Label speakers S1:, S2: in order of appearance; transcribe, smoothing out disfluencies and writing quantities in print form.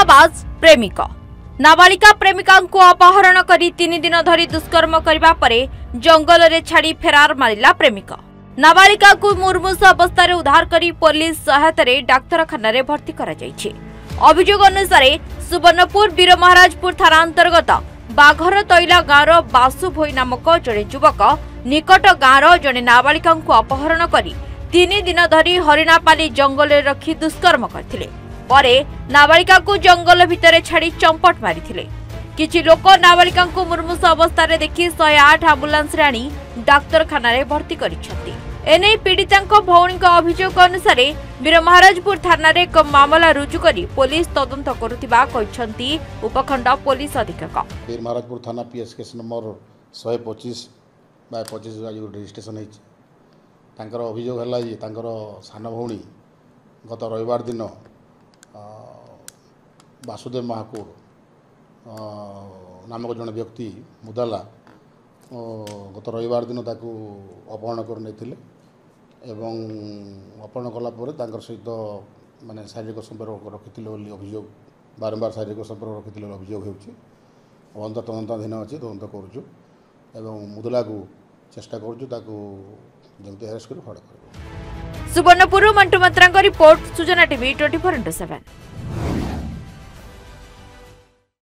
S1: धोखाबाज प्रेमिक नाबालिका प्रेमिका को अपहरण करी 3 दिन धरी दुष्कर्म करने पर जंगल रे छाड़ी फेरार मारिला प्रेमिक। नाबालिका को मुर्मूष अवस्था उद्धार करी पुलिस सहायता डाक्तरखाना रे भर्ती करा जायछि। अभियोग अनुसार सुवर्णपुर वीर महाराजपुर थाना अंतर्गत बाघर तैला गाँव बासु भोई नामक जड़े युवक निकट गाँव जड़े नाबालिका को अपहरण करी 3 दिन धरी हरिणापाली जंगल रे रखी दुष्कर्म करथिले। परे नाबालिका को जंगल भितर छाड़ी चंपट मारिथिले। किछि लोक नाबालिका को मुर्मूष अवस्था रे देखि 108 आम्बुलांस रे आनी डाक्तरखाना रे भर्ती करिसेंती। एने पीड़िता भौणी अभियोग अनुसार वीर महाराजपुर थाना रे एक मामला रुजु करी पुलिस तदंत करुथिबा कहिसेंती उपखंड पुलिस अधीक्षक।
S2: वीर महाराजपुर थाना पीएस केस नंबर 125/25 रजिस्ट्रेशन है। तांकर अभियोग है जे तांकर सान भौणी गत रविवार दिन वासुदेव महाकुड़ नामक जन व्यक्ति मुदाला गत रविवार दिन ताकू अपहरण कर नहीं अपहरण कलापर सहित माने शारीरिक संपर्क रखी अभियोग बारंबार शारीरिक संपर्क रखी अभियोग हो तदंताधीन अच्छी तदंत करुँ मुदला को चेष्टा करुँ अरेस्ट कर फड़ कर।
S1: सुवर्णपुर मंटू मंत्रा रिपोर्ट सूचना टीवी 24x7।